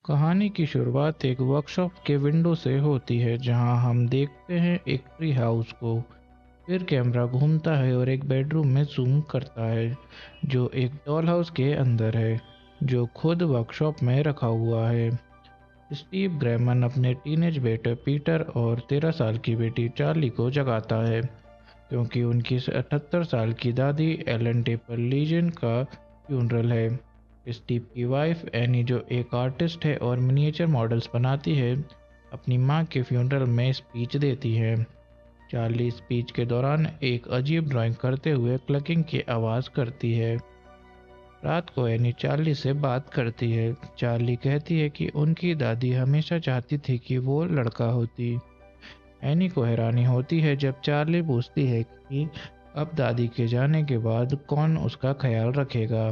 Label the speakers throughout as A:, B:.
A: कहानी की शुरुआत एक वर्कशॉप के विंडो से होती है जहां हम देखते हैं एक ट्री हाउस को। फिर कैमरा घूमता है और एक बेडरूम में जूम करता है जो एक डॉल हाउस के अंदर है, जो खुद वर्कशॉप में रखा हुआ है। स्टीव ग्रैमन अपने टीनेज बेटे पीटर और 13 साल की बेटी चार्ली को जगाता है क्योंकि उनकी 78 साल की दादी एलन टेपर लीजन का फ्यूनरल है। स्टीव की वाइफ एनी, जो एक आर्टिस्ट है और मिनिएचर मॉडल्स बनाती है, अपनी मां के फ्यूनरल में स्पीच देती है। चार्ली स्पीच के दौरान एक अजीब ड्राइंग करते हुए क्लकिंग की आवाज़ करती है। रात को एनी चार्ली से बात करती है। चार्ली कहती है कि उनकी दादी हमेशा चाहती थी कि वो लड़का होती। एनी को हैरानी होती है जब चार्ली पूछती है कि अब दादी के जाने के बाद कौन उसका ख्याल रखेगा।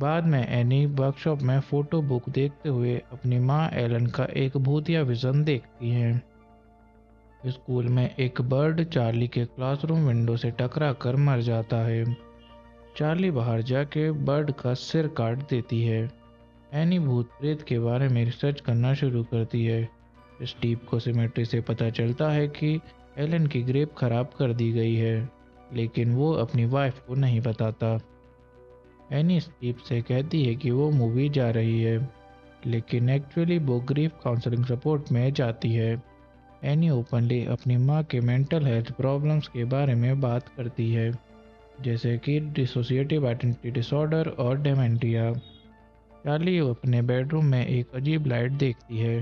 A: बाद में एनी वर्कशॉप में फोटो बुक देखते हुए अपनी माँ एलन का एक भूतिया विजन देखती है। स्कूल में एक बर्ड चार्ली के क्लासरूम विंडो से टकरा कर मर जाता है। चार्ली बाहर जाके बर्ड का सिर काट देती है। एनी भूत प्रेत के बारे में रिसर्च करना शुरू करती है। स्टीव को सिमेट्री से पता चलता है कि एलन की ग्रेप खराब कर दी गई है, लेकिन वो अपनी वाइफ को नहीं बताता। एनी स्टीव से कहती है कि वो मूवी जा रही है, लेकिन एक्चुअली वो ग्रीफ काउंसलिंग सपोर्ट में जाती है। एनी ओपनली अपनी माँ के मेंटल हेल्थ प्रॉब्लम्स के बारे में बात करती है, जैसे कि डिसोसिएटिव आइडेंटिटी डिसऑर्डर और डेमेंटिया। चार्ली अपने बेडरूम में एक अजीब लाइट देखती है।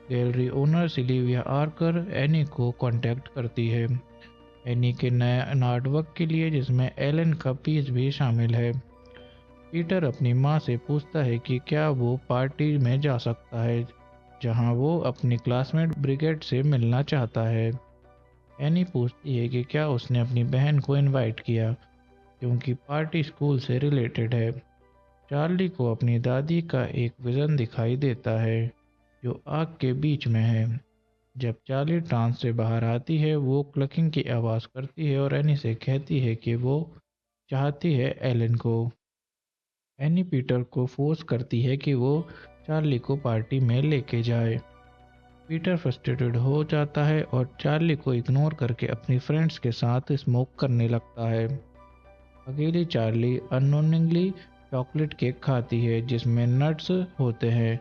A: गैलरी ओनर सिल्विया आर्कर एनी को कांटेक्ट करती है, एनी के नए आर्टवर्क के लिए जिसमें एलन का पीस भी शामिल है। पीटर अपनी माँ से पूछता है कि क्या वो पार्टी में जा सकता है जहां वो अपनी क्लासमेट ब्रिगेड से मिलना चाहता है। एनी पूछती है कि क्या उसने अपनी बहन को इनवाइट किया, क्योंकि पार्टी स्कूल से रिलेटेड है। चार्ली को अपनी दादी का एक विजन दिखाई देता है जो आग के बीच में है। जब चार्ली ट्रांस से बाहर आती है, वो क्लकिंग की आवाज़ करती है और एनी से कहती है कि वो चाहती है एलन को। एनी पीटर को फोर्स करती है कि वो चार्ली को पार्टी में लेके जाए। पीटर फ्रस्ट्रेटेड हो जाता है और चार्ली को इग्नोर करके अपनी फ्रेंड्स के साथ स्मोक करने लगता है। अकेली चार्ली अननोइंगली चॉकलेट केक खाती है जिसमें नट्स होते हैं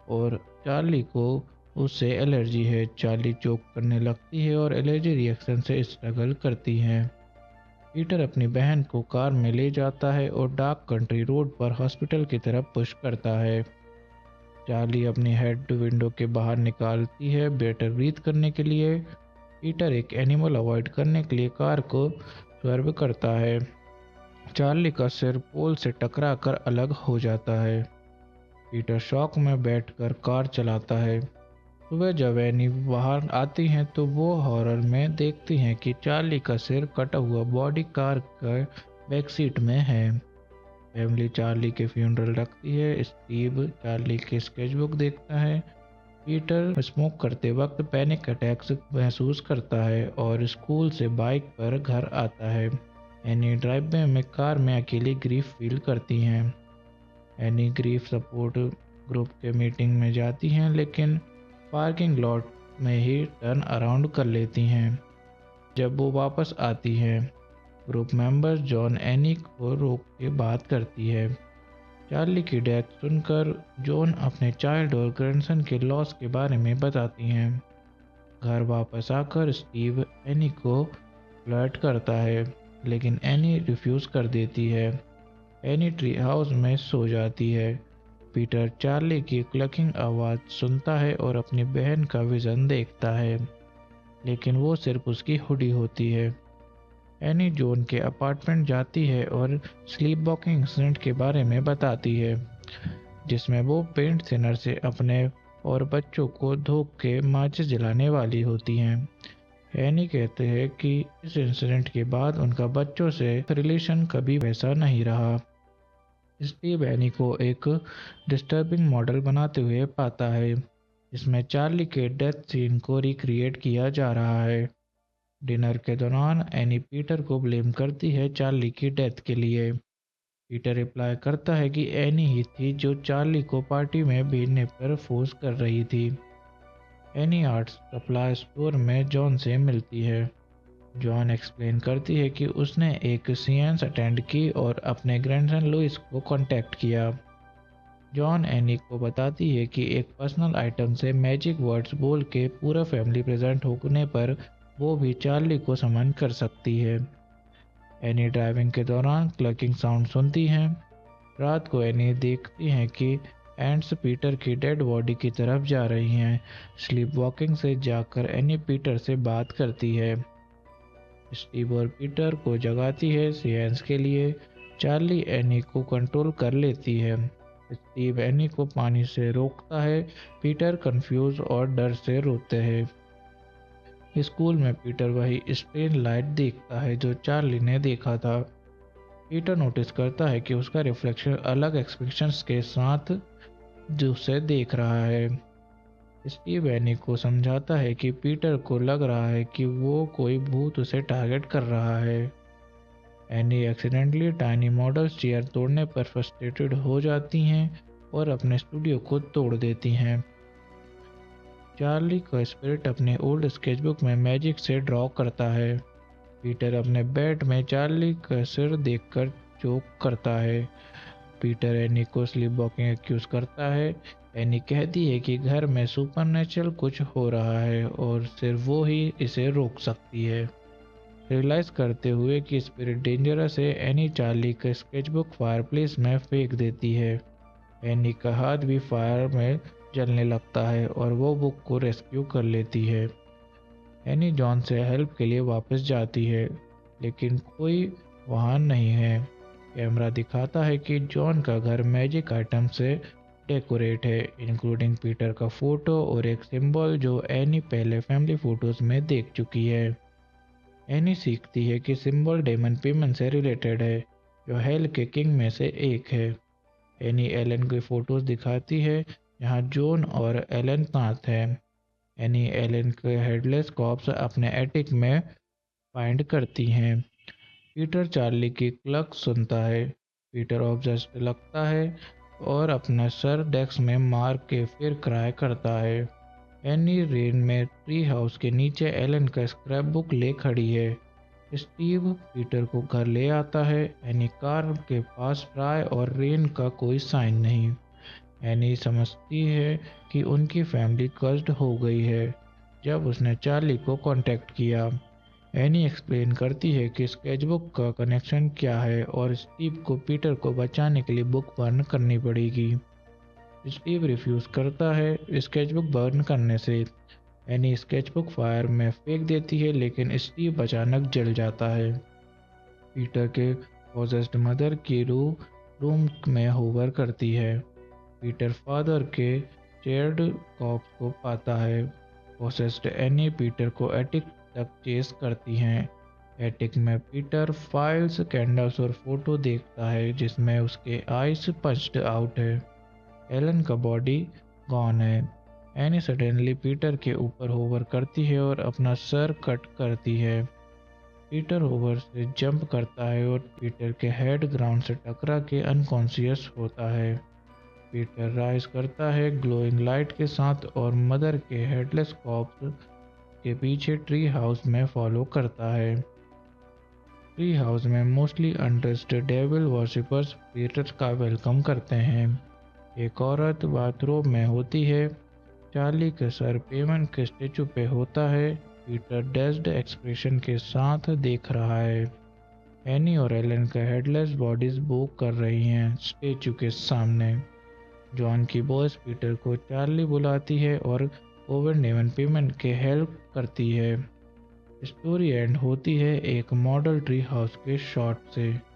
A: और चार्ली को उससे एलर्जी है। चार्ली चोक करने लगती है और एलर्जी रिएक्शन से स्ट्रगल करती है। पीटर अपनी बहन को कार में ले जाता है और डार्क कंट्री रोड पर हॉस्पिटल की तरफ पुश करता है। चार्ली अपनी हेड विंडो के बाहर निकालती है बेटर ब्रीथ करने के लिए। पीटर एक एनिमल अवॉइड करने के लिए कार को स्वर्व करता है। चार्ली का सिर पोल से टकरा कर अलग हो जाता है। पीटर शॉक में बैठकर कार चलाता है। सुबह जब एनी बाहर आती हैं तो वो हॉरर में देखती हैं कि चार्ली का सिर कटा हुआ बॉडी कार के बैक सीट में है। फैमिली चार्ली के फ्यूनरल रखती है। स्टीव चार्ली की स्केचबुक देखता है। पीटर स्मोक करते वक्त पैनिक अटैक्स महसूस करता है और स्कूल से बाइक पर घर आता है। एनी ड्राइव में कार में अकेली ग्रीफ फील करती हैं। एनी ग्रीफ सपोर्ट ग्रुप के मीटिंग में जाती हैं, लेकिन पार्किंग लॉट में ही टर्न अराउंड कर लेती हैं। जब वो वापस आती हैं, ग्रुप मेंबर्स जॉन एनी को रोक के बात करती है। चार्ली की डेथ सुनकर जॉन अपने चाइल्ड और ग्रैंडसन के लॉस के बारे में बताती हैं। घर वापस आकर स्टीव एनी को फ्लर्ट करता है, लेकिन एनी रिफ्यूज कर देती है। एनी ट्री हाउस में सो जाती है। पीटर चार्ली की क्लकिंग आवाज़ सुनता है और अपनी बहन का विजन देखता है, लेकिन वो सिर्फ उसकी हुडी होती है। एनी जॉन के अपार्टमेंट जाती है और स्लीप वॉकिंग इंसिडेंट के बारे में बताती है, जिसमें वो पेंट थिनर से अपने और बच्चों को धो के माचिस जलाने वाली होती हैं। एनी कहते हैं कि इस इंसिडेंट के बाद उनका बच्चों से रिलेशन कभी वैसा नहीं रहा। स्टीव एनी को एक डिस्टर्बिंग मॉडल बनाते हुए पाता है, जिसमें चार्ली के डेथ सीन को रिक्रिएट किया जा रहा है। डिनर के दौरान एनी पीटर को ब्लेम करती है चार्ली की डेथ के लिए। पीटर रिप्लाई करता है कि एनी ही थी जो चार्ली को पार्टी में भेजने पर फोर्स कर रही थी। एनी आर्ट सप्लाई स्टोर में जॉन से मिलती है। जॉन एक्सप्लेन करती है कि उसने एक सीएंस अटेंड की और अपने ग्रैंडसन लुइस को कांटेक्ट किया। जॉन एनी को बताती है कि एक पर्सनल आइटम से मैजिक वर्ड्स बोल के पूरा फैमिली प्रेजेंट होने पर वो भी चार्ली को समन कर सकती है। एनी ड्राइविंग के दौरान क्लकिंग साउंड सुनती हैं। रात को एनी देखती हैं कि एंड्स पीटर की डेड बॉडी की तरफ जा रही हैं। स्लीप वॉकिंग से जाकर एनी पीटर से बात करती है। स्टीव और पीटर को जगाती है सियंस के लिए। चार्ली एनी को कंट्रोल कर लेती है। स्टीव एनी को पानी से रोकता है। पीटर कंफ्यूज और डर से रोते हैं। स्कूल में पीटर वही स्ट्रेन लाइट देखता है जो चार्ली ने देखा था। पीटर नोटिस करता है कि उसका रिफ्लेक्शन अलग एक्सप्रेशंस के साथ जो उसे देख रहा है। स्टीव एनी को समझाता है कि पीटर को लग रहा है कि वो कोई भूत उसे टारगेट कर रहा है। Any accidentally tiny models chair तोड़ने पर फ्रस्ट्रेटेड हो जाती हैं और अपने स्टूडियो को तोड़ देती हैं। चार्ली का स्पिरिट अपने ओल्ड स्केचबुक में मैजिक से ड्रॉ करता है। पीटर अपने बेड में चार्ली का सिर देखकर चोक करता है। पीटर एनी को स्लीप वॉकिंग एक्यूज करता है। एनी कहती है कि घर में सुपरनेचुरल कुछ हो रहा है और सिर्फ वो ही इसे रोक सकती है। रियलाइज करते हुए कि स्पिरिट डेंजरस है, एनी चार्ली का स्केचबुक फायरप्लेस में फेंक देती है। एनी का हाथ भी फायर में जलने लगता है और वो बुक को रेस्क्यू कर लेती है। एनी जॉन से हेल्प के लिए वापस जाती है, लेकिन कोई वहाँ नहीं है। कैमरा दिखाता है कि जॉन का घर मैजिक आइटम से डेकोरेट है, इंक्लूडिंग पीटर का फोटो और एक सिंबल जो एनी पहले फैमिली फोटोज में देख चुकी है। एनी सीखती है कि सिंबल डेमन पेमेंट से रिलेटेड है, जो हेल के किंग में से एक है। एनी एलन की फोटोज दिखाती है जहाँ जॉन और एलन साथ हैं। एनी एलन के हेडलेस कॉप्स अपने एटिक में फाइंड करती हैं। पीटर चार्ली की क्लक सुनता है। पीटर ऑब्सेस्ड लगता है और अपना सर डेस्क में मार के फिर क्राई करता है। एनी रेन में ट्री हाउस के नीचे एलन का स्क्रैप बुक ले खड़ी है। स्टीव पीटर को घर ले आता है। एनी कार के पास ट्राई और रेन का कोई साइन नहीं। एनी समझती है कि उनकी फैमिली कर्स्ड हो गई है जब उसने चार्ली को कांटेक्ट किया। एनी एक्सप्लेन करती है कि स्केचबुक का कनेक्शन क्या है और स्टीव को पीटर को बचाने के लिए बुक बर्न करनी पड़ेगी। स्टीव रिफ्यूज करता है स्केचबुक बर्न करने से। एनी स्केचबुक फायर में फेंक देती है, लेकिन स्टीव अचानक जल जाता है। पीटर के पॉसेस्ड मदर की रूम में होवर करती है। पीटर फादर के चेयर्ड कॉप्स को पाता है। पॉसेस्ड एनी पीटर को एटिक तक चेस करती हैं। एटिक में पीटर फाइल्स, कैंडल्स और फोटो देखता है जिसमें उसके आइस पंच्ड आउट है। एलन का बॉडी गॉन है। एनी सडनली पीटर के ऊपर होवर करती है और अपना सर कट करती है। पीटर होवर से जंप करता है और पीटर के हेड ग्राउंड से टकरा के अनकॉन्शियस होता है। पीटर राइज करता है ग्लोइंग लाइट के साथ और मदर के हेडलेस कॉप्स के पीछे ट्री हाउस में फॉलो करता है। ट्री हाउस में mostly undressed devil worshippers Peter का वेलकम करते हैं। एक औरत बाथरूम में होती है। चार्ली का सर पेमेंट के स्टेचू पे होता है। पीटर डेस्ड एक्सप्रेशन के साथ देख रहा है। एनी और एलन का हेडलेस बॉडीज बुक कर रही हैं स्टेचू के सामने। जॉन की बॉस पीटर को चार्ली बुलाती है और ओवन डेमन पेमेंट के हेल्प करती है। स्टोरी एंड होती है एक मॉडल ट्री हाउस के शॉट से।